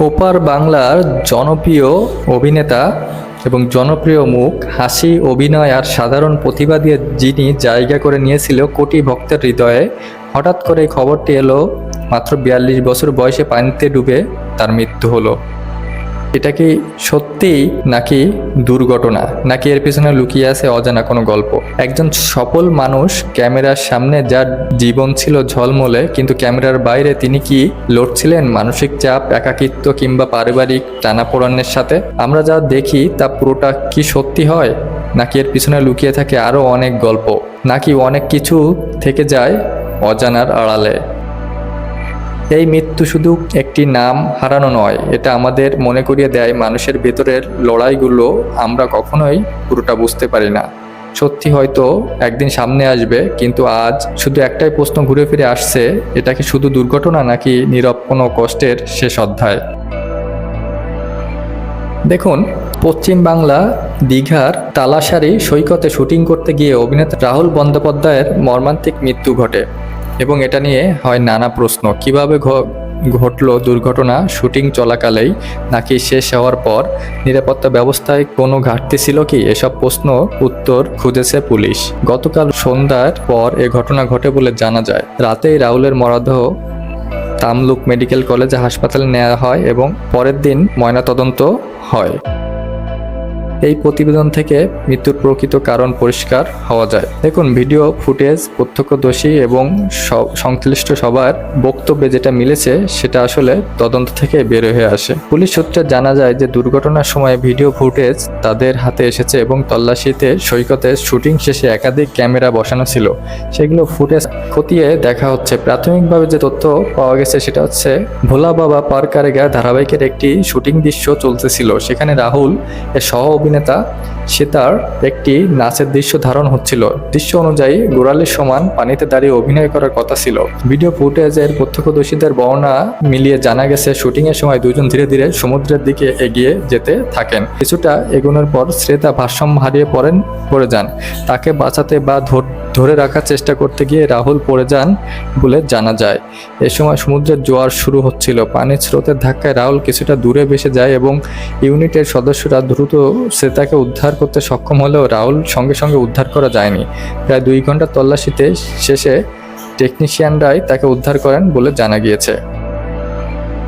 ওপার বাংলার জনপ্রিয় অভিনেতা এবং জনপ্রিয় মুখ, হাসি, অভিনয় আর সাধারণ প্রতিভা দিয়ে যিনি জায়গা করে নিয়েছিল কোটি ভক্তের হৃদয়ে, হঠাৎ করে এই খবরটি এলো মাত্র ৪২ বছর বয়সে পানিতে ডুবে তার মৃত্যু হলো। এটা কি সত্যি নাকি দুর্ঘটনা, নাকি এর পিছনে লুকিয়ে আছে অজানা কোনো গল্প? একজন সফল মানুষ, ক্যামেরার সামনে যার জীবন ছিল ঝলমলে, কিন্তু ক্যামেরার বাইরে তিনি কি লড়ছিলেন মানসিক চাপ, একাকিত্ব কিংবা পারিবারিক টানাপোড়েনের সাথে? আমরা যা দেখি তা পুরোটা কি সত্যি হয়, নাকি এর পিছনে লুকিয়ে থাকে আরও অনেক গল্প, নাকি অনেক কিছু থেকে যায় অজানার আড়ালে? এই মৃত্যু শুধু একটি নাম হারানো নয়, এটা আমাদের মনে করিয়ে দেয় মানুষের ভেতরের লড়াইগুলো আমরা কখনোই পুরোটা বুঝতে পারি না। সত্যি হয়তো একদিন সামনে আসবে, কিন্তু আজ শুধু একটাই প্রশ্ন ঘুরে ফিরে আসছে, এটা কি শুধু দুর্ঘটনা নাকি নীরব কোনো কষ্টের শেষ অধ্যায়? দেখুন, পশ্চিম বাংলা দীঘার তালাশাড়ি সৈকতে শুটিং করতে গিয়ে অভিনেতা রাহুল বন্দ্যোপাধ্যায়ের মর্মান্তিক মৃত্যু ঘটে এবং এটা নিয়ে হয় নানা প্রশ্ন। কিভাবে ঘটলো দুর্ঘটনা? শুটিং চলাকালেই নাকি শেষ হওয়ার পর? নিরাপত্তা ব্যবস্থায় কোনো ঘাটতি ছিল কি? এসব প্রশ্ন উত্তর খুঁজেছে পুলিশ। গতকাল সন্ধ্যার পর এ ঘটনা ঘটে বলে জানা যায়। রাতেই রাহুলের মরদেহ তামলুক মেডিকেল কলেজ হাসপাতালে নেওয়া হয় এবং পরের দিন ময়নাতদন্ত হয়। এই প্রতিবেদন থেকে মৃত্যুর প্রকৃত কারণ পরিষ্কার হওয়া যায়। দেখুন, ভিডিও ফুটেজ, প্রত্যক্ষদর্শী এবং সংশ্লিষ্ট সবার বক্তব্যে যেটা মিলেছে সেটা আসলে তদন্ত থেকে বের হয়ে আসে। পুলিশ সূত্রে জানা যায় যে দুর্ঘটনার সময় ভিডিও ফুটেজ তাদের হাতে এসেছে এবং তল্লাশিতে সৈকতে শুটিং শেষে একাধিক ক্যামেরা বসানো ছিল। সেগুলো ফুটেজ খতিয়ে দেখা হচ্ছে। প্রাথমিকভাবে যে তথ্য পাওয়া গেছে সেটা হচ্ছে ভোলা বাবা পার কারেগা ধারাবাহিকের একটি শুটিং দৃশ্য চলতেছিল। সেখানে রাহুল এর সহ অভিনেতা সে তার একটি নাচের দৃশ্য ধারণ হচ্ছিল। দৃশ্য অনুযায়ী গোড়ালির সমান পানিতে দাঁড়িয়ে অভিনয় করার কথা ছিল। ভিডিও ফুটেজের প্রত্যক্ষদর্শীদের বর্ণনা মিলিয়ে জানা গেছে শুটিংয়ের সময় দুজন ধীরে ধীরে সমুদ্রের দিকে এগিয়ে যেতে থাকেন। কিছুটা এগোনোর পর শ্রেতা ভারসাম্য হারিয়ে পড়ে যান। তাকে বাঁচাতে বা ধরে রাখার চেষ্টা করতে গিয়ে রাহুল পড়ে যান বলে জানা যায়। এ সময় সমুদ্রের জোয়ার শুরু হচ্ছিল। পানির স্রোতের ধাক্কায় রাহুল কিছুটা দূরে ভেসে যায় এবং ইউনিটের সদস্যরা দ্রুত শ্রেতাকে উদ্ধার করতে সক্ষম হলেও রাহুল সঙ্গে সঙ্গে উদ্ধার করা যায়নি। প্রায় ২ ঘন্টা তল্লাশিতে শেষে টেকনিশিয়ানরাই তাকে উদ্ধার করেন বলে জানা গিয়েছে।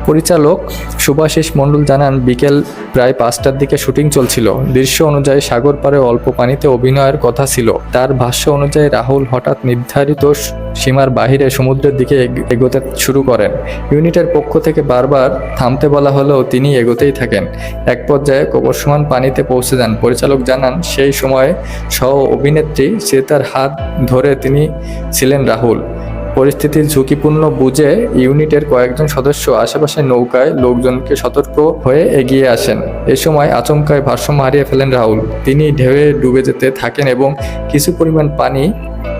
পরিচালক শুভাশিস মণ্ডল জানান, বিকেল প্রায় ৫টার দিকে শুটিং চলছিল। দৃশ্য অনুযায়ী সাগর পাড়ে অল্প পানিতে অভিনয়ের কথা ছিল। তার ভাষ্য অনুযায়ী রাহুল হঠাৎ নির্ধারিত সীমার বাহিরে সমুদ্রের দিকে এগোতে শুরু করেন। ইউনিটের পক্ষ থেকে বারবার থামতে বলা হলেও তিনি এগোতেই থাকেন। এক পর্যায়ে কোমরসমান পানিতে পৌঁছে যান। পরিচালক জানান, সেই সময় সহ অভিনেত্রী শ্রেতার হাত ধরে তিনি ছিলেন রাহুল। পরিস্থিতির ঝুঁকিপূর্ণ বুঝে ইউনিটের কয়েকজন সদস্য আশেপাশে নৌকায় লোকজনকে সতর্ক হয়ে এগিয়ে আসেন। এ সময় আচমকায় ভারসাম্য হারিয়ে ফেলেন রাহুল। তিনি ঢেউয়ে ডুবে যেতে থাকেন এবং কিছু পরিমাণ পানি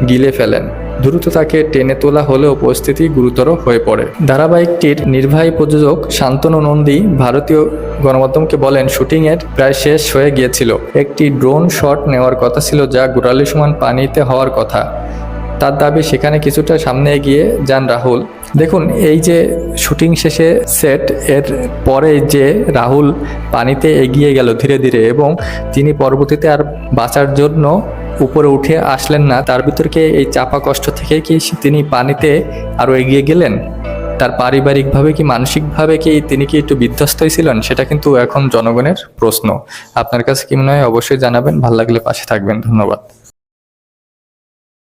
গিলে ফেলেন। দ্রুত তাকে টেনে তোলা হলেও পরিস্থিতি গুরুতর হয়ে পড়ে। ধারাবাহিকটির নির্বাহী প্রযোজক শান্তনু নন্দী ভারতীয় গণমাধ্যমকে বলেন, শুটিংয়ের প্রায় শেষ হয়ে গিয়েছিল। একটি ড্রোন শট নেওয়ার কথা ছিল যা গোড়ালি সমান পানিতে হওয়ার কথা। তার দাবি, সেখানে কিছুটা সামনে এগিয়ে যান রাহুল। দেখুন, এই যে শুটিং শেষে সেট এর পরে যে রাহুল পানিতে এগিয়ে গেল ধীরে ধীরে এবং তিনি পরবর্তীতে আর বাঁচার জন্য উপরে উঠে আসলেন না, তার ভিতরকে এই চাপা কষ্ট থেকে কি তিনি পানিতে আরও এগিয়ে গেলেন? তার পারিবারিকভাবে কি মানসিকভাবে কি তিনি কি একটু বিধ্বস্তই ছিলেন? সেটা কিন্তু এখন জনগণের প্রশ্ন। আপনার কাছে কি মনে হয় অবশ্যই জানাবেন। ভালো লাগলে পাশে থাকবেন। ধন্যবাদ।